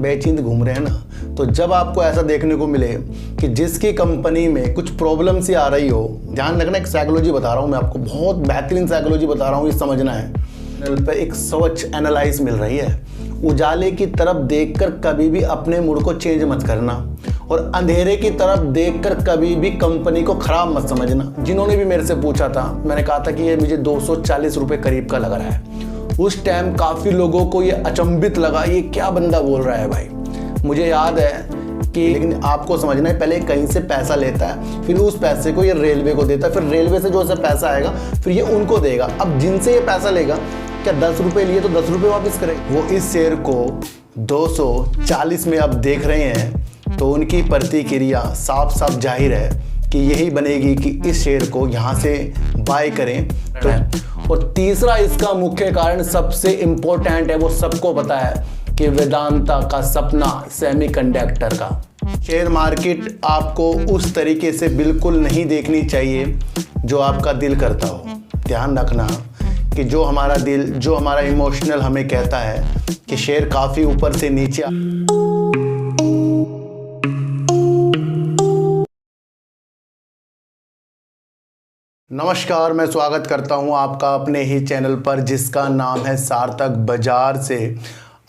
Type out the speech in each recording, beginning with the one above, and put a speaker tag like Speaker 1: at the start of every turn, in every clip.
Speaker 1: बेचिंत घूम रहे हैं ना, तो जब आपको ऐसा देखने को मिले कि जिसकी कंपनी में कुछ प्रॉब्लम सी आ रही हो, ध्यान रखना, एक साइकोलॉजी बता रहा हूँ मैं आपको, बहुत बेहतरीन साइकोलॉजी बता रहा हूँ, ये समझना है। चैनल पे एक स्वच्छ एनालाइज मिल रही है। उजाले की तरफ देखकर कभी भी अपने मूड को चेंज मत करना और अंधेरे की तरफ देखकर कभी भी कंपनी को खराब मत समझना। जिन्होंने भी मेरे से पूछा था, मैंने कहा था कि ये मुझे 240 रुपये करीब का लग रहा है। उस टाइम काफ़ी लोगों को ये अचंभित लगा, ये क्या बंदा बोल रहा है भाई। मुझे याद है कि, लेकिन आपको समझना है, पहले कहीं से पैसा लेता है, फिर उस पैसे को ये रेलवे को देता है, फिर रेलवे से जो ऐसा पैसा आएगा फिर ये उनको देगा। अब जिनसे ये पैसा लेगा, क्या 10 रुपये लिए तो 10 रुपये वापस करे। वो इस शेयर को 240 में अब देख रहे हैं, तो उनकी प्रतिक्रिया साफ साफ जाहिर है कि यही बनेगी कि इस शेयर को यहाँ से बाय करें। तो और तीसरा इसका मुख्य कारण सबसे इम्पोर्टेंट है, वो सबको पता है कि वेदांता का सपना सेमीकंडक्टर का। शेयर मार्केट आपको उस तरीके से बिल्कुल नहीं देखनी चाहिए जो आपका दिल करता हो। ध्यान रखना कि जो हमारा दिल, जो हमारा इमोशनल हमें कहता है कि शेयर काफ़ी ऊपर से नीचे। नमस्कार, मैं स्वागत करता हूं आपका अपने ही चैनल पर जिसका नाम है सार्थक बाजार से।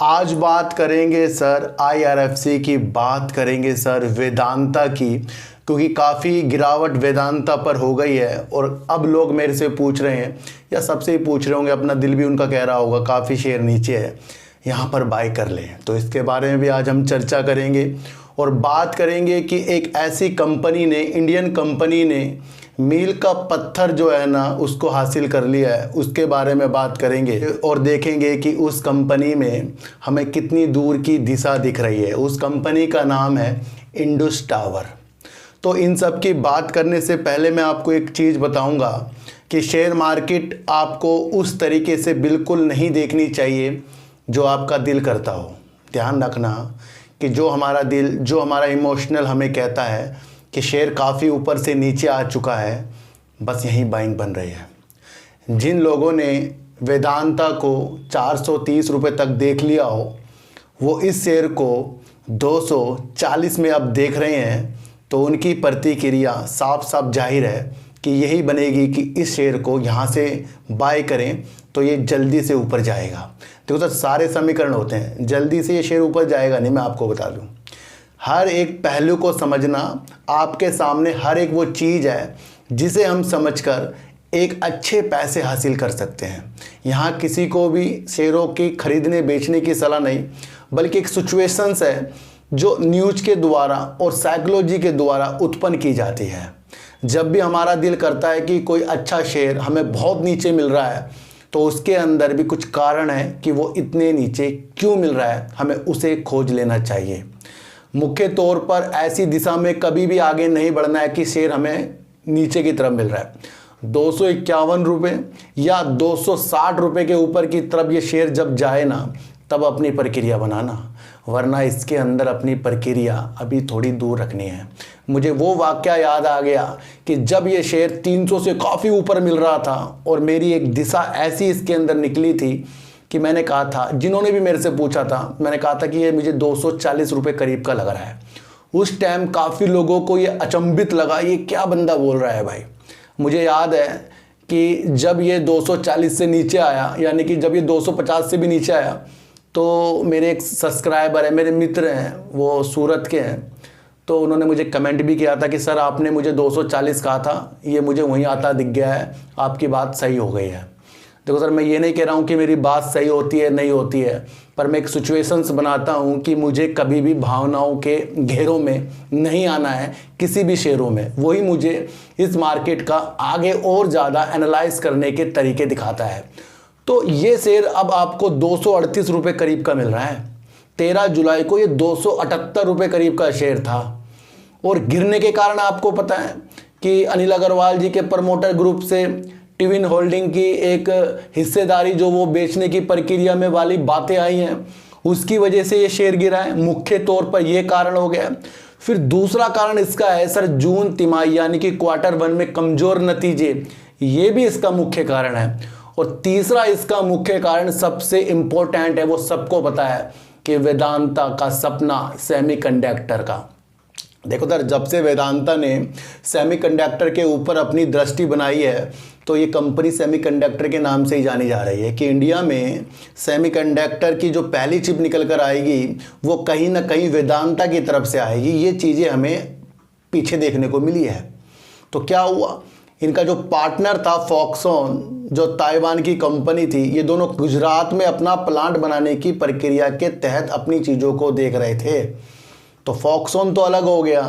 Speaker 1: आज बात करेंगे सर IRFC की, बात करेंगे सर वेदांता की, क्योंकि काफ़ी गिरावट वेदांता पर हो गई है और अब लोग मेरे से पूछ रहे हैं, या सबसे ही पूछ रहे होंगे, अपना दिल भी उनका कह रहा होगा काफ़ी शेयर नीचे है, यहाँ पर बाय कर लें। तो इसके बारे में भी आज हम चर्चा करेंगे और बात करेंगे कि एक ऐसी कंपनी ने, इंडियन कंपनी ने मील का पत्थर जो है ना उसको हासिल कर लिया है, उसके बारे में बात करेंगे और देखेंगे कि उस कंपनी में हमें कितनी दूर की दिशा दिख रही है। उस कंपनी का नाम है इंडस टावर। तो इन सब की बात करने से पहले मैं आपको एक चीज़ बताऊंगा कि शेयर मार्केट आपको उस तरीके से बिल्कुल नहीं देखनी चाहिए जो आपका दिल करता हो। ध्यान रखना कि जो हमारा दिल, जो हमारा इमोशनल हमें कहता है कि शेयर काफ़ी ऊपर से नीचे आ चुका है, बस यहीं बाइंग बन रही है। जिन लोगों ने वेदांता को 430 रुपये तक देख लिया हो, वो इस शेयर को 240 में अब देख रहे हैं, तो उनकी प्रतिक्रिया साफ साफ जाहिर है कि यही बनेगी कि इस शेयर को यहाँ से बाय करें तो ये जल्दी से ऊपर जाएगा। देखो सर, सारे समीकरण होते हैं, जल्दी से ये शेयर ऊपर जाएगा नहीं, मैं आपको बता दूँ। हर एक पहलू को समझना, आपके सामने हर एक वो चीज़ है जिसे हम समझकर एक अच्छे पैसे हासिल कर सकते हैं। यहाँ किसी को भी शेयरों की खरीदने बेचने की सलाह नहीं, बल्कि एक सिचुएशंस है जो न्यूज़ के द्वारा और साइकोलॉजी के द्वारा उत्पन्न की जाती है। जब भी हमारा दिल करता है कि कोई अच्छा शेयर हमें बहुत नीचे मिल रहा है, तो उसके अंदर भी कुछ कारण है कि वो इतने नीचे क्यों मिल रहा है, हमें उसे खोज लेना चाहिए। मुख्य तौर पर ऐसी दिशा में कभी भी आगे नहीं बढ़ना है कि शेयर हमें नीचे की तरफ मिल रहा है। 251 रुपये या 260 रुपये के ऊपर की तरफ ये शेयर जब जाए ना, तब अपनी प्रक्रिया बनाना, वरना इसके अंदर अपनी प्रक्रिया अभी थोड़ी दूर रखनी है। मुझे वो वाक़या याद आ गया कि जब ये शेयर 300 से काफ़ी ऊपर मिल रहा था और मेरी एक दिशा ऐसी इसके अंदर निकली थी कि मैंने कहा था, जिन्होंने भी मेरे से पूछा था, मैंने कहा था कि ये मुझे 240 रुपये करीब का लग रहा है। उस टाइम काफ़ी लोगों को ये अचंभित लगा, ये क्या बंदा बोल रहा है भाई। मुझे याद है कि जब ये 240 से नीचे आया, यानी कि जब ये 250 से भी नीचे आया, तो मेरे एक सब्सक्राइबर है, मेरे मित्र हैं, वो सूरत के हैं, तो उन्होंने मुझे कमेंट भी किया था कि सर आपने मुझे 240 कहा था, ये मुझे वहीं आता दिख गया है, आपकी बात सही हो गई है। देखो सर, मैं ये नहीं कह रहा हूँ कि मेरी बात सही होती है नहीं होती है, पर मैं एक सिचुएशंस बनाता हूँ कि मुझे कभी भी भावनाओं के घेरों में नहीं आना है किसी भी शेयरों में। वही मुझे इस मार्केट का आगे और ज़्यादा एनालाइज करने के तरीके दिखाता है। तो ये शेयर अब आपको 238 रुपये करीब का मिल रहा है। 13 जुलाई को ये 278 रुपये करीब का शेयर था और गिरने के कारण आपको पता है कि अनिल अग्रवाल जी के प्रमोटर ग्रुप से ट्विन होल्डिंग की एक हिस्सेदारी जो वो बेचने की प्रक्रिया में वाली बातें आई हैं, उसकी वजह से ये शेयर गिरा है। मुख्य तौर पर ये कारण हो गया। फिर दूसरा कारण इसका है सर जून तिमाही यानी कि Q1 में कमज़ोर नतीजे, ये भी इसका मुख्य कारण है। और तीसरा इसका मुख्य कारण सबसे इम्पोर्टेंट है, वो सबको पता है कि वेदांता का सपना सेमीकंडक्टर का। देखो सर, जब से वेदांता ने सेमीकंडक्टर के ऊपर अपनी दृष्टि बनाई है तो ये कंपनी सेमीकंडक्टर के नाम से ही जानी जा रही है कि इंडिया में सेमीकंडक्टर की जो पहली चिप निकल कर आएगी वो कहीं ना कहीं वेदांता की तरफ से आएगी। ये चीज़ें हमें पीछे देखने को मिली है। तो क्या हुआ, इनका जो पार्टनर था फॉक्सकॉन, जो ताइवान की कंपनी थी, ये दोनों गुजरात में अपना प्लांट बनाने की प्रक्रिया के तहत अपनी चीज़ों को देख रहे थे। तो फॉक्सकॉन तो अलग हो गया,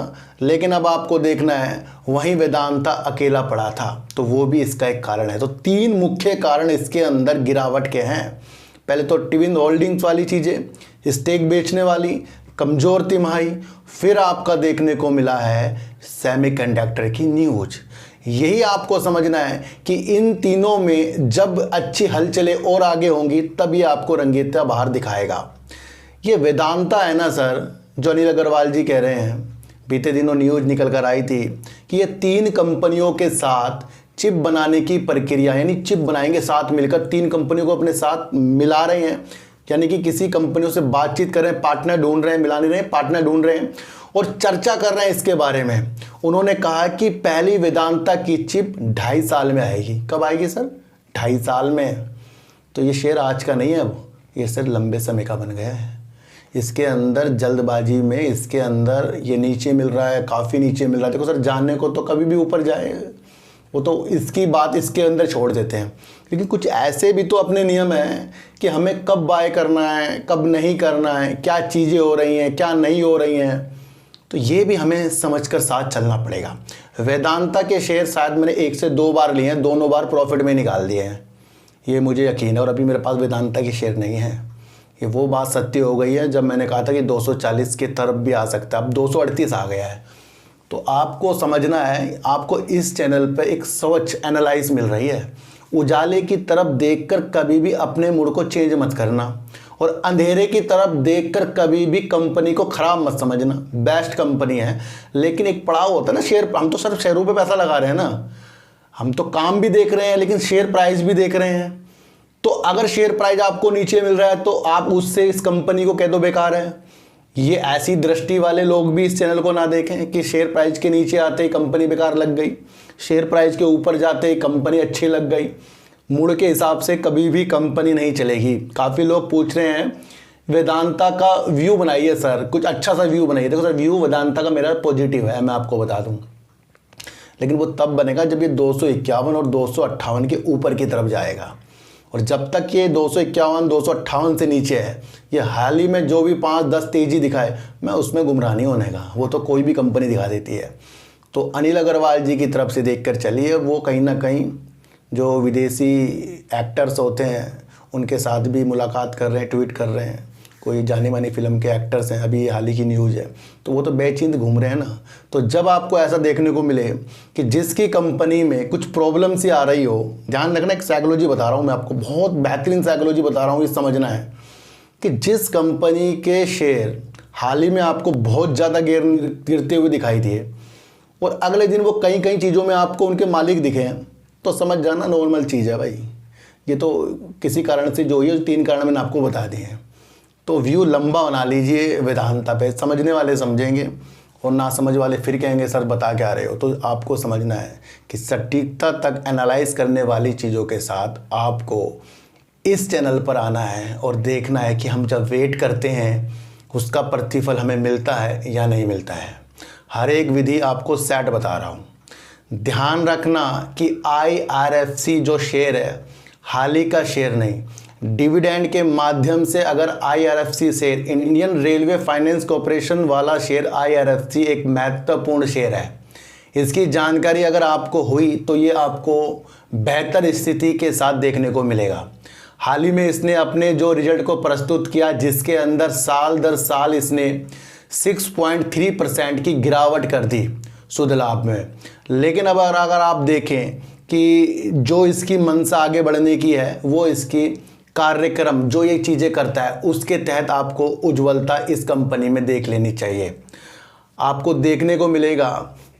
Speaker 1: लेकिन अब आपको देखना है वहीं वेदांता अकेला पड़ा था, तो वो भी इसका एक कारण है। तो 3 मुख्य कारण इसके अंदर गिरावट के हैं। पहले तो ट्विन होल्डिंग्स वाली चीज़ें, स्टेक बेचने वाली, कमज़ोर तिमाही, फिर आपका देखने को मिला है सेमीकंडक्टर की न्यूज। यही आपको समझना है कि इन तीनों में जब अच्छी हलचलें और आगे होंगी तभी आपको रंगीता बाहर दिखाएगा। ये वेदांता है ना सर, जो अनिल अग्रवाल जी कह रहे हैं, बीते दिनों न्यूज़ निकल कर आई थी कि ये 3 कंपनियों के साथ चिप बनाने की प्रक्रिया, यानी चिप बनाएंगे साथ मिलकर, 3 कंपनियों को अपने साथ मिला रहे हैं, यानी कि किसी कंपनियों से बातचीत कर रहे हैं, पार्टनर ढूंढ रहे हैं, मिला नहीं रहे हैं, पार्टनर ढूंढ रहे हैं और चर्चा कर रहे हैं इसके बारे में। उन्होंने कहा कि पहली वेदांता की चिप 2.5 साल में आएगी। कब आएगी सर? 2.5 साल में। तो ये शेयर आज का नहीं है, अब ये सर लंबे समय का बन गया है। इसके अंदर जल्दबाजी में, इसके अंदर ये नीचे मिल रहा है, काफ़ी नीचे मिल रहा है। देखो सर, जानने को तो कभी भी ऊपर जाए, वो तो इसकी बात इसके अंदर छोड़ देते हैं, लेकिन कुछ ऐसे भी तो अपने नियम हैं कि हमें कब बाय करना है, कब नहीं करना है, क्या चीज़ें हो रही हैं, क्या नहीं हो रही हैं, तो ये भी हमें समझकर साथ चलना पड़ेगा। वेदांता के शेयर शायद मैंने 1 से 2 बार लिए हैं, दोनों बार प्रॉफिट में निकाल दिए हैं, ये मुझे यकीन है। और अभी मेरे पास वेदांता के शेयर नहीं है। ये वो बात सत्य हो गई है जब मैंने कहा था कि 240 की तरफ भी आ सकता है, अब 238 आ गया है। तो आपको समझना है, आपको इस चैनल पे एक स्वच्छ एनालाइज मिल रही है। उजाले की तरफ देखकर कभी भी अपने मूड को चेंज मत करना और अंधेरे की तरफ देखकर कभी भी कंपनी को ख़राब मत समझना। बेस्ट कंपनी है, लेकिन एक पड़ाव होता है ना शेयर, हम तो सिर्फ शेयरों पे पैसा लगा रहे हैं ना, हम तो काम भी देख रहे हैं लेकिन शेयर प्राइस भी देख रहे हैं। तो अगर शेयर प्राइस आपको नीचे मिल रहा है तो आप उससे इस कंपनी को कह दो बेकार है। ये ऐसी दृष्टि वाले लोग भी इस चैनल को ना देखें कि शेयर प्राइस के नीचे आते ही कंपनी बेकार लग गई, शेयर प्राइस के ऊपर जाते ही कंपनी अच्छी लग गई। मूड के हिसाब से कभी भी कंपनी नहीं चलेगी। काफ़ी लोग पूछ रहे हैं वेदांता का व्यू बनाइए सर, कुछ अच्छा सा व्यू बनाइए। देखो सर, व्यू वेदांता का मेरा पॉजिटिव है, मैं आपको बता दूँ, लेकिन वो तब बनेगा जब ये 251 और 258 के ऊपर की तरफ जाएगा। और जब तक ये 251 258 से नीचे है, ये हाल ही में जो भी 5-10 तेजी दिखाए, मैं उसमें गुमराह नहीं होने का, वो तो कोई भी कंपनी दिखा देती है। तो अनिल अग्रवाल जी की तरफ से देखकर चलिए, वो कहीं ना कहीं जो विदेशी एक्टर्स होते हैं उनके साथ भी मुलाकात कर रहे हैं, ट्वीट कर रहे हैं, कोई जानी मानी फिल्म के एक्टर्स हैं, अभी हाल ही की न्यूज़ है, तो वो तो बेचिंद घूम रहे हैं ना। तो जब आपको ऐसा देखने को मिले कि जिसकी कंपनी में कुछ प्रॉब्लम सी आ रही हो, ध्यान रखना, एक साइकोलॉजी बता रहा हूँ मैं आपको, बहुत बेहतरीन साइकोलॉजी बता रहा हूँ, ये समझना है कि जिस कंपनी के शेयर हाल ही में आपको बहुत ज़्यादा गिरते हुए दिखाई दिए और अगले दिन वो कई कई चीज़ों में आपको उनके मालिक दिखे, तो समझ जाना नॉर्मल चीज़ है भाई, ये तो किसी कारण से जो ये 3 कारण मैंने आपको बता दिए हैं। तो व्यू लंबा बना लीजिए वेदांता पे, समझने वाले समझेंगे और ना समझ वाले फिर कहेंगे सर बता क्या रहे हो। तो आपको समझना है कि सटीकता तक एनालाइज करने वाली चीज़ों के साथ आपको इस चैनल पर आना है और देखना है कि हम जब वेट करते हैं उसका प्रतिफल हमें मिलता है या नहीं मिलता है। हर एक विधि आपको सेट बता रहा हूँ। ध्यान रखना कि IRFC जो शेयर है, हाल ही का शेयर नहीं, डिविडेंड के माध्यम से अगर IRFC share, Indian railway finance corporation वाला शेयर IRFC एक महत्वपूर्ण शेयर है। इसकी जानकारी अगर आपको हुई तो ये आपको बेहतर स्थिति के साथ देखने को मिलेगा। हाल ही में इसने अपने जो रिजल्ट को प्रस्तुत किया, जिसके अंदर साल दर साल इसने 6.3% की गिरावट कर दी शुद्ध लाभ में। लेकिन अब अगर आप देखें कि जो इसकी मंशा आगे बढ़ने की है, वो इसकी कार्यक्रम जो ये चीज़ें करता है उसके तहत आपको उज्ज्वलता इस कंपनी में देख लेनी चाहिए। आपको देखने को मिलेगा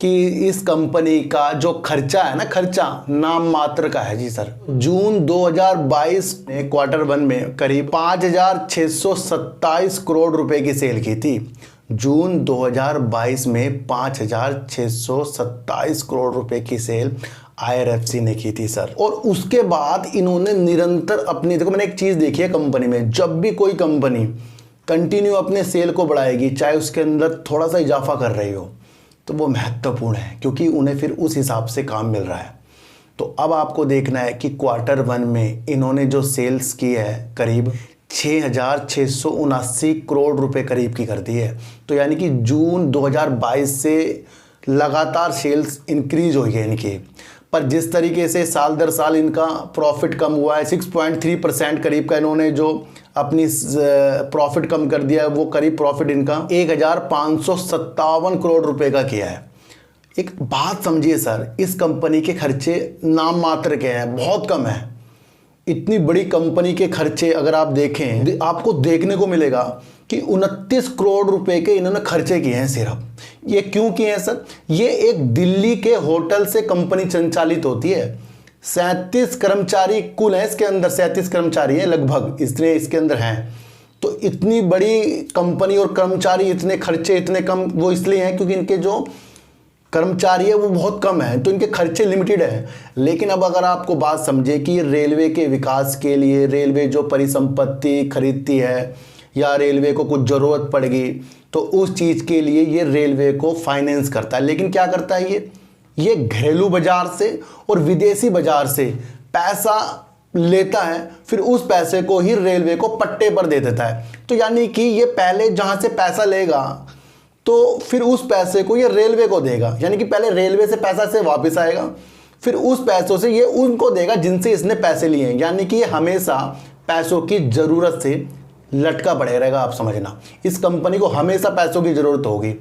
Speaker 1: कि इस कंपनी का जो खर्चा है ना, खर्चा नाम मात्र का है जी सर। जून 2022 में Q1 में करीब 5,627 करोड़ रुपए की सेल की थी। जून 2022 में 5,627 करोड़ रुपए की सेल IRFC ने की थी सर। और उसके बाद इन्होंने निरंतर अपनी, देखो मैंने एक चीज़ देखी है कंपनी में, जब भी कोई कंपनी कंटिन्यू अपने सेल को बढ़ाएगी, चाहे उसके अंदर थोड़ा सा इजाफा कर रही हो, तो वो महत्वपूर्ण है, क्योंकि उन्हें फिर उस हिसाब से काम मिल रहा है। तो अब आपको देखना है कि Q1 में इन्होंने जो सेल्स की है करीब 6,679 करोड़ रुपए करीब की कर दी है। तो यानी कि जून 2022 से लगातार सेल्स इंक्रीज हुई है इनकी। पर जिस तरीके से साल दर साल इनका प्रॉफिट कम हुआ है, 6.3% करीब का इन्होंने जो अपनी प्रॉफिट कम कर दिया है, वो करीब प्रॉफिट इनका 1,557 करोड़ रुपए का किया है। एक बात समझिए सर, इस कंपनी के खर्चे नाम मात्र के हैं, बहुत कम है। इतनी बड़ी कंपनी के खर्चे अगर आप देखें, आपको देखने को मिलेगा कि 29 करोड़ रुपए के इन्होंने खर्चे किए हैं सिर्फ। ये क्यों किए हैं सर? ये एक दिल्ली के होटल से कंपनी संचालित होती है। 37 कर्मचारी कुल हैं इसके अंदर, 37 कर्मचारी हैं लगभग इसलिए इसके अंदर हैं। तो इतनी बड़ी कंपनी और कर्मचारी इतने खर्चे इतने कम, वो इसलिए हैं क्योंकि इनके जो कर्मचारी है वो बहुत कम है, तो इनके खर्चे लिमिटेड है। लेकिन अब अगर आपको बात समझे कि रेलवे के विकास के लिए रेलवे जो परिसंपत्ति खरीदती है या रेलवे को कुछ ज़रूरत पड़ेगी, तो उस चीज़ के लिए ये रेलवे को फाइनेंस करता है। लेकिन क्या करता है ये घरेलू बाजार से और विदेशी बाजार से पैसा लेता है, फिर उस पैसे को ही रेलवे को पट्टे पर दे देता है। तो यानी कि ये पहले जहाँ से पैसा लेगा तो फिर उस पैसे को ये रेलवे को देगा, यानी कि पहले रेलवे से पैसा से वापस आएगा, फिर उस पैसों से ये उनको देगा जिनसे इसने पैसे लिए हैं। यानी कि ये हमेशा पैसों की ज़रूरत से लटका पड़े रहेगा। आप समझना, इस कंपनी को हमेशा पैसों की ज़रूरत होगी।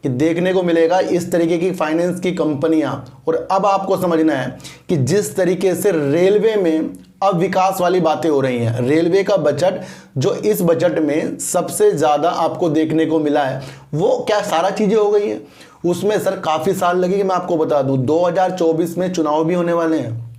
Speaker 1: कि देखने को मिलेगा इस तरीके की फाइनेंस की कंपनियां। और अब आपको समझना है कि जिस तरीके से रेलवे में अब विकास वाली बातें हो रही हैं, रेलवे का बजट जो इस बजट में सबसे ज़्यादा आपको देखने को मिला है, वो क्या सारा चीज़ें हो गई हैं उसमें सर काफ़ी साल लगेगी। मैं आपको बता दूं 2024 में चुनाव भी होने वाले हैं,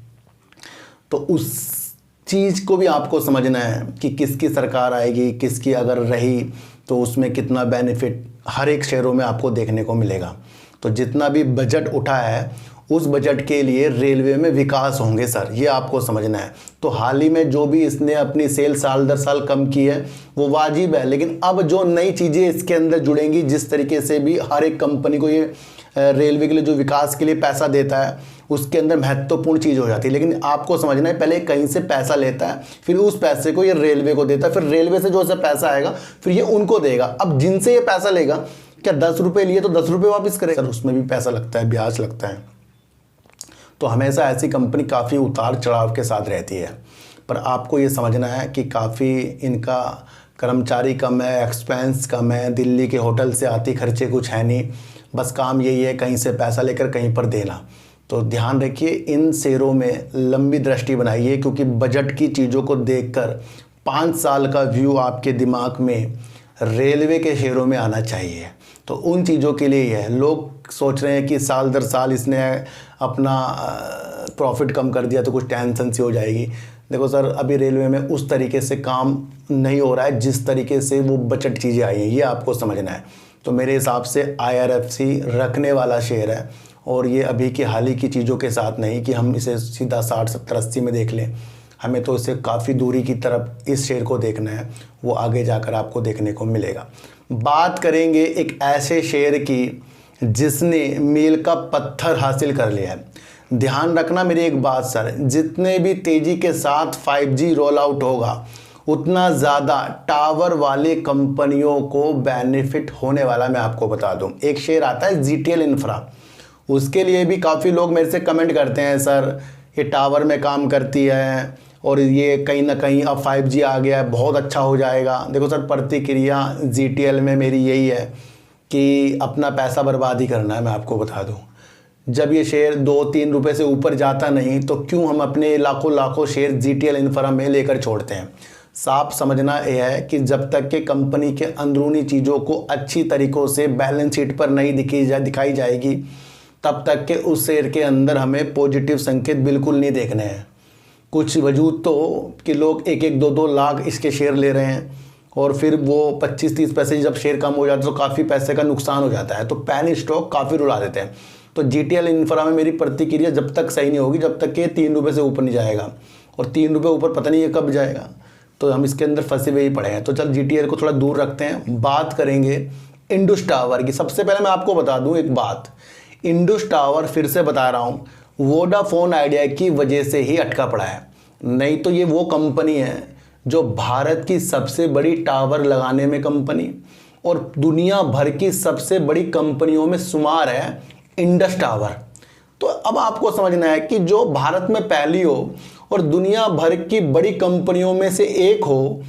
Speaker 1: तो उस चीज़ को भी आपको समझना है कि किसकी सरकार आएगी, किसकी अगर रही तो उसमें कितना बेनिफिट हर एक शहरों में आपको देखने को मिलेगा। तो जितना भी बजट उठा है उस बजट के लिए रेलवे में विकास होंगे सर, ये आपको समझना है। तो हाल ही में जो भी इसने अपनी सेल साल दर साल कम की है वो वाजिब है, लेकिन अब जो नई चीज़ें इसके अंदर जुड़ेंगी, जिस तरीके से भी हर एक कंपनी को ये रेलवे के लिए जो विकास के लिए पैसा देता है उसके अंदर महत्वपूर्ण चीज़ हो जाती है। लेकिन आपको समझना है पहले कहीं से पैसा लेता है, फिर उस पैसे को ये रेलवे को देता है, फिर रेलवे से जो सा पैसा आएगा फिर ये उनको देगा। अब जिनसे ये पैसा लेगा, क्या 10 रुपये लिए तो 10 रुपये वापस करेगा, उसमें भी पैसा लगता है, ब्याज लगता है। तो हमेशा ऐसी कंपनी काफ़ी उतार चढ़ाव के साथ रहती है। पर आपको ये समझना है कि काफ़ी इनका कर्मचारी कम है, एक्सपेंस कम है, दिल्ली के होटल से आती खर्चे कुछ है नहीं, बस काम यही है कहीं से पैसा लेकर कहीं पर देना। तो ध्यान रखिए इन शेयरों में लंबी दृष्टि बनाइए, क्योंकि बजट की चीज़ों को देखकर 5 साल का व्यू आपके दिमाग में रेलवे के शेयरों में आना चाहिए। तो उन चीज़ों के लिए है, लोग सोच रहे हैं कि साल दर साल इसने अपना प्रॉफिट कम कर दिया तो कुछ टेंशन सी हो जाएगी। देखो सर, अभी रेलवे में उस तरीके से काम नहीं हो रहा है जिस तरीके से वो बजट चीज़ें आई हैं, ये आपको समझना है। तो मेरे हिसाब से IRFC रखने वाला शेयर है, और ये अभी की हाल ही की चीज़ों के साथ नहीं कि हम इसे सीधा 60, 70, 80 में देख लें। हमें तो इससे काफ़ी दूरी की तरफ इस शेयर को देखना है, वो आगे जाकर आपको देखने को मिलेगा। बात करेंगे एक ऐसे शेयर की जिसने मील का पत्थर हासिल कर लिया है। ध्यान रखना मेरी एक बात सर, जितने भी तेज़ी के साथ 5G रोल आउट होगा उतना ज़्यादा टावर वाले कंपनियों को बेनिफिट होने वाला। मैं आपको बता दूं, एक शेयर आता है GTL इंफ्रा, उसके लिए भी काफ़ी लोग मेरे से कमेंट करते हैं सर ये टावर में काम करती है और ये कहीं ना कहीं अब 5G आ गया है, बहुत अच्छा हो जाएगा। देखो सर, प्रतिक्रिया GTL में मेरी यही है कि अपना पैसा बर्बाद ही करना है। मैं आपको बता दूं, जब ये शेयर 2-3 रुपये से ऊपर जाता नहीं तो क्यों हम अपने लाखों शेयर GTL इंफ्रा में लेकर छोड़ते हैं। साफ समझना यह है कि जब तक कि कंपनी के अंदरूनी चीज़ों को अच्छी तरीक़ों से बैलेंस शीट पर नहीं दिखाई जाएगी, तब तक के उस शेयर के अंदर हमें पॉजिटिव संकेत बिल्कुल नहीं देखने हैं। कुछ वजूद तो कि लोग 1-1, 2-2 लाख इसके शेयर ले रहे हैं और फिर वो 25-30 पैसे जब शेयर कम हो जाते हैं तो काफ़ी पैसे का नुकसान हो जाता है, तो पैनी स्टॉक काफ़ी रुला देते हैं। तो GTL इंफ्रा में मेरी प्रतिक्रिया जब तक सही नहीं होगी, जब तक कि 3 रुपये से ऊपर नहीं जाएगा, और 3 रुपये ऊपर पता नहीं ये कब जाएगा, तो हम इसके अंदर फंसे हुए ही पड़े हैं। तो चल GTL को थोड़ा दूर रखते हैं, बात करेंगे इंडस टावर की। सबसे पहले मैं आपको बता दूं एक बात, इंडस टावर फिर से बता रहा हूं, वोडाफोन आइडिया की वजह से ही अटका पड़ा है। नहीं तो ये वो कंपनी है जो भारत की सबसे बड़ी टावर लगाने में कंपनी और दुनिया भर की सबसे बड़ी कंपनियों में शुमार है इंडस टावर। तो अब आपको समझना है कि जो भारत में पहली हो और दुनिया भर की बड़ी कंपनियों में से एक हो,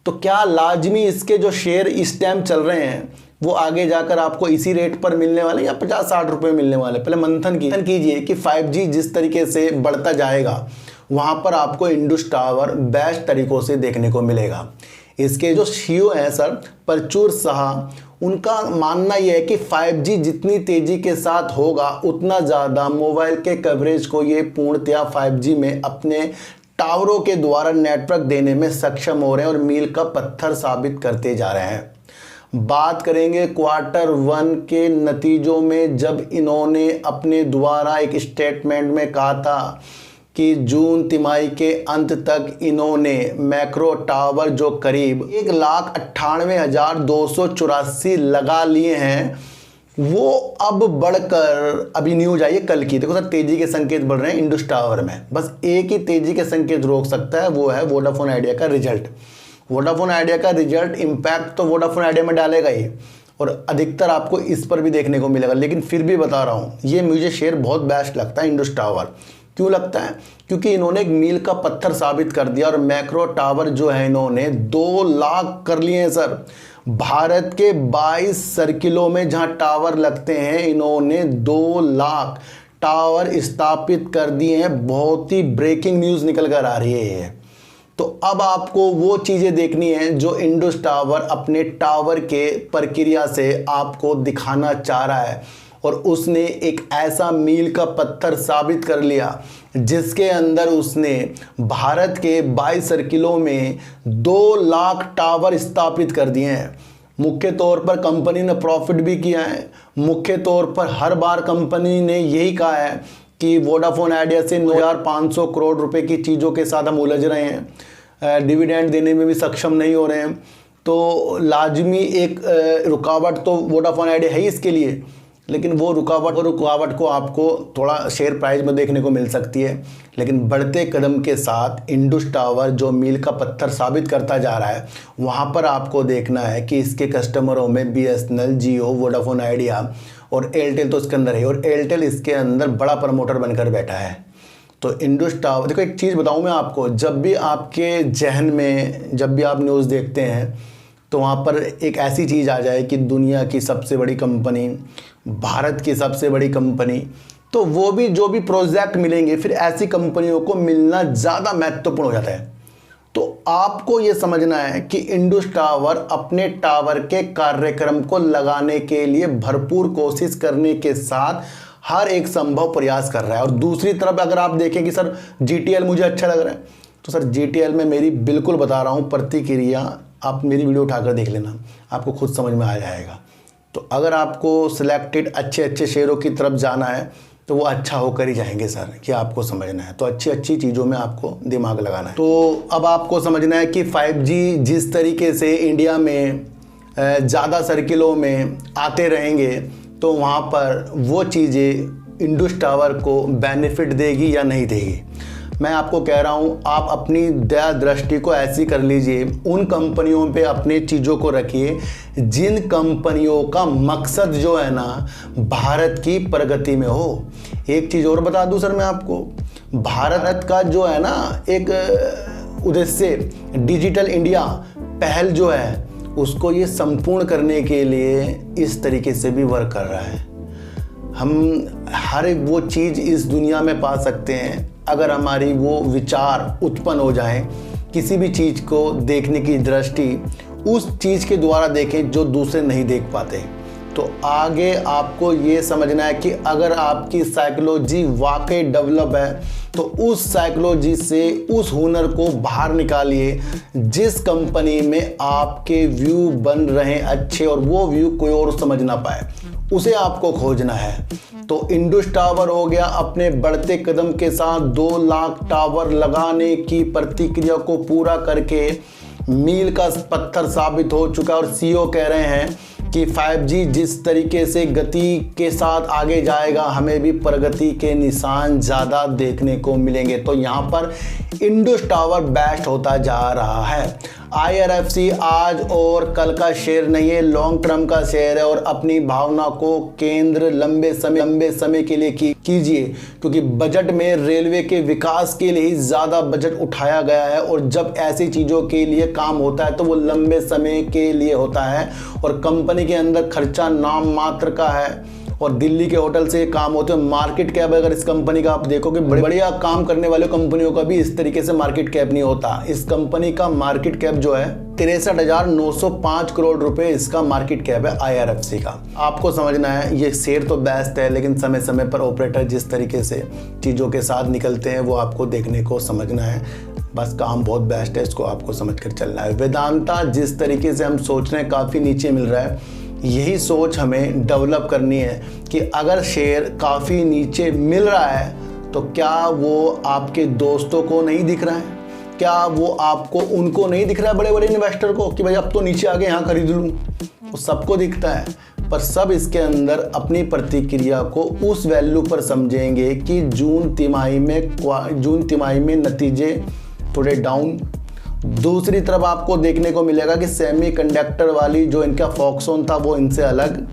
Speaker 1: तो क्या लाजमी इसके जो शेयर इस टाइम चल रहे हैं वो आगे जाकर आपको इसी रेट पर मिलने वाले या 50-60 रुपये मिलने वाले? पहले मंथन कीजिए कि 5G जिस तरीके से बढ़ता जाएगा वहाँ पर आपको इंडस टावर बेस्ट तरीक़ों से देखने को मिलेगा। इसके जो CEO हैं सर परचूर शाह, उनका मानना यह है कि 5G जितनी तेज़ी के साथ होगा उतना ज़्यादा मोबाइल के कवरेज को ये पूर्णतया 5G में अपने टावरों के द्वारा नेटवर्क देने में सक्षम हो रहे हैं और मील का पत्थर साबित करते जा रहे हैं। बात करेंगे Q1 के नतीजों में, जब इन्होंने अपने द्वारा एक स्टेटमेंट में कहा था कि जून तिमाही के अंत तक इन्होंने मैक्रो टावर जो करीब 1,98,284 लगा लिए हैं, वो अब बढ़कर, अभी न्यूज आई है कल की, देखो सर तेजी के संकेत बढ़ रहे हैं इंडस टावर में। बस एक ही तेजी के संकेत रोक सकता है, वो है वोडाफोन आइडिया का रिजल्ट। वोडाफोन आइडिया का रिजल्ट इम्पैक्ट तो वोडाफोन आइडिया में डालेगा ही और अधिकतर आपको इस पर भी देखने को मिलेगा। लेकिन फिर भी बता रहा हूँ, ये मुझे शेयर बहुत बेस्ट लगता है इंडस टावर। क्यों लगता है? क्योंकि इन्होंने एक मील का पत्थर साबित कर दिया और मैक्रो टावर जो है इन्होंने 2 लाख कर लिए हैं सर। भारत के 22 सर्किलों में जहां टावर लगते हैं इन्होंने 2 लाख टावर स्थापित कर दिए हैं। बहुत ही ब्रेकिंग न्यूज़ निकल कर आ रही है ये। तो अब आपको वो चीज़ें देखनी है जो इंडस टावर अपने टावर के प्रक्रिया से आपको दिखाना चाह रहा है, और उसने एक ऐसा मील का पत्थर साबित कर लिया जिसके अंदर उसने भारत के 22 सर्किलों में 2 लाख टावर स्थापित कर दिए हैं। मुख्य तौर पर कंपनी ने प्रॉफिट भी किया है। मुख्य तौर पर हर बार कंपनी ने यही कहा है कि वोडाफोन आइडिया से 9,500 करोड़ रुपए की चीज़ों के साथ हम उलझ रहे हैं, डिविडेंड देने में भी सक्षम नहीं हो रहे हैं। तो लाजमी एक रुकावट तो वोडाफोन आइडिया है इसके लिए, लेकिन वो रुकावट को आपको थोड़ा शेयर प्राइस में देखने को मिल सकती है। लेकिन बढ़ते कदम के साथ इंडस टावर जो मील का पत्थर साबित करता जा रहा है, वहाँ पर आपको देखना है कि इसके कस्टमरों में BSNL, जियो, वोडाफोन आइडिया और एयरटेल तो इसके अंदर है, और एयरटेल इसके अंदर बड़ा प्रमोटर बनकर बैठा है। तो इंडस टावर, देखो एक चीज़ बताऊँ मैं आपको, जब भी आपके जहन में, जब भी आप न्यूज़ देखते हैं तो वहाँ पर एक ऐसी चीज़ आ जाए कि दुनिया की सबसे बड़ी कंपनी, भारत की सबसे बड़ी कंपनी, तो वो भी जो भी प्रोजेक्ट मिलेंगे फिर ऐसी कंपनियों को मिलना ज़्यादा महत्वपूर्ण हो जाता है। तो आपको ये समझना है कि इंडस टावर अपने टावर के कार्यक्रम को लगाने के लिए भरपूर कोशिश करने के साथ हर एक संभव प्रयास कर रहा है। और दूसरी तरफ अगर आप देखें कि सर GTL मुझे अच्छा लग रहा है, तो सर GTL में मेरी बिल्कुल बता रहा हूँ प्रतिक्रिया, आप मेरी वीडियो उठाकर देख लेना, आपको खुद समझ में आ जाएगा। तो अगर आपको सिलेक्टेड अच्छे शेयरों की तरफ जाना है तो वो अच्छा होकर ही जाएंगे सर, कि आपको समझना है। तो अच्छी चीज़ों में आपको दिमाग लगाना है। तो अब आपको समझना है कि 5G जिस तरीके से इंडिया में ज़्यादा सर्किलों में आते रहेंगे तो वहाँ पर वो चीज़ें इंडस टावर को बेनिफिट देगी या नहीं देगी। मैं आपको कह रहा हूँ, आप अपनी दया दृष्टि को ऐसी कर लीजिए, उन कंपनियों पे अपनी चीज़ों को रखिए जिन कंपनियों का मकसद जो है ना भारत की प्रगति में हो। एक चीज़ और बता दूँ सर मैं आपको, भारत का जो है ना एक उद्देश्य डिजिटल इंडिया पहल जो है उसको ये संपूर्ण करने के लिए इस तरीके से भी वर्क कर रहा है। हम हर एक वो चीज़ इस दुनिया में पा सकते हैं अगर हमारी वो विचार उत्पन्न हो जाएं किसी भी चीज़ को देखने की दृष्टि उस चीज़ के द्वारा देखें जो दूसरे नहीं देख पाते। तो आगे आपको ये समझना है कि अगर आपकी साइकोलॉजी वाकई डेवलप है तो उस साइकोलॉजी से उस हुनर को बाहर निकालिए जिस कंपनी में आपके व्यू बन रहे हैं अच्छे और वो व्यू कोई और समझ ना पाए, उसे आपको खोजना है। तो इंडस टावर हो गया, अपने बढ़ते कदम के साथ 2 लाख टावर लगाने की प्रतिक्रिया को पूरा करके मील का पत्थर साबित हो चुका है और सीईओ कह रहे हैं कि 5G जिस तरीके से गति के साथ आगे जाएगा हमें भी प्रगति के निशान ज़्यादा देखने को मिलेंगे। तो यहाँ पर इंडस टावर बेस्ट होता जा रहा है। IRFC आज और कल का शेयर नहीं है, लॉन्ग टर्म का शेयर है और अपनी भावना को केंद्र लंबे समय के लिए कीजिए, क्योंकि बजट में रेलवे के विकास के लिए ही ज़्यादा बजट उठाया गया है और जब ऐसी चीज़ों के लिए काम होता है तो वो लंबे समय के लिए होता है और कंपनी के अंदर खर्चा नाम मात्र का है और दिल्ली के होटल से काम होते हैं। मार्केट कैप अगर इस कंपनी का आप देखोगे, बढ़िया काम करने वाले कंपनियों का भी इस तरीके से मार्केट कैप नहीं होता। इस कंपनी का मार्केट कैप जो है 63,905 करोड़ रुपए इसका मार्केट कैप है IRFC का। आपको समझना है ये शेयर तो बेस्ट है, लेकिन समय समय पर ऑपरेटर जिस तरीके से चीज़ों के साथ निकलते हैं वो आपको देखने को समझना है। बस काम बहुत बेस्ट है, इसको आपको समझ कर चलना है। वेदांता जिस तरीके से हम सोच रहे हैं काफ़ी नीचे मिल रहा है, यही सोच हमें डेवलप करनी है कि अगर शेयर काफ़ी नीचे मिल रहा है तो क्या वो आपके दोस्तों को नहीं दिख रहा है, क्या वो आपको उनको नहीं दिख रहा है, बड़े बड़े इन्वेस्टर को, कि भाई अब तो नीचे आ गए यहाँ खरीद लूँ। वो सबको दिखता है, पर सब इसके अंदर अपनी प्रतिक्रिया को उस वैल्यू पर समझेंगे कि जून तिमाही में नतीजे थोड़े डाउन। दूसरी तरफ आपको देखने को मिलेगा कि सेमीकंडक्टर वाली जो इनका फॉक्सकॉन था वो इनसे अलग।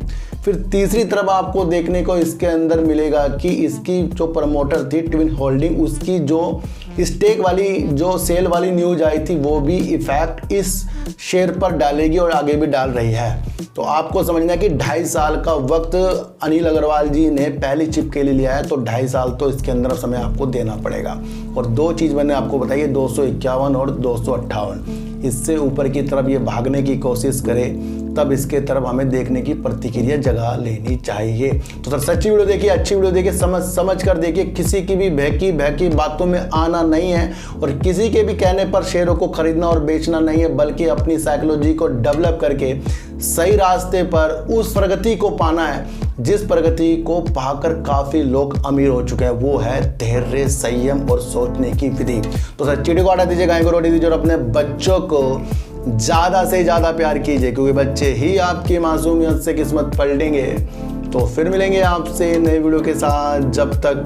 Speaker 1: फिर तीसरी तरफ आपको देखने को इसके अंदर मिलेगा कि इसकी जो प्रमोटर थी ट्विन होल्डिंग, उसकी जो स्टेक वाली जो सेल वाली न्यूज आई थी वो भी इफेक्ट इस शेयर पर डालेगी और आगे भी डाल रही है। तो आपको समझना है कि 2.5 साल का वक्त अनिल अग्रवाल जी ने पहली चिप के लिए लिया है, तो 2.5 साल तो इसके अंदर समय आपको देना पड़ेगा। और 2 चीज़ मैंने आपको बताई है, 251 और 258, इससे ऊपर की तरफ ये भागने की कोशिश करे तब इसके तरफ हमें देखने की प्रतिक्रिया जगह लेनी चाहिए। तो सर सच्ची वीडियो देखिए, अच्छी वीडियो देखिए, समझ कर देखिए, किसी की भी बहकी बातों में आना नहीं है और किसी के भी कहने पर शेयरों को खरीदना और बेचना नहीं है, बल्कि अपनी साइकोलॉजी को डेवलप करके सही रास्ते पर उस प्रगति को पाना है जिस प्रगति को पाकर काफ़ी लोग अमीर हो चुके हैं। वो है धैर्य, संयम और सोचने की विधि। तो सर चिड़ी को हटा दीजिए, गाय को रोटी दीजिए और अपने बच्चों को ज़्यादा से ज़्यादा प्यार कीजिए, क्योंकि बच्चे ही आपकी मासूमियत से किस्मत पलटेंगे। तो फिर मिलेंगे आपसे नए वीडियो के साथ, जब तक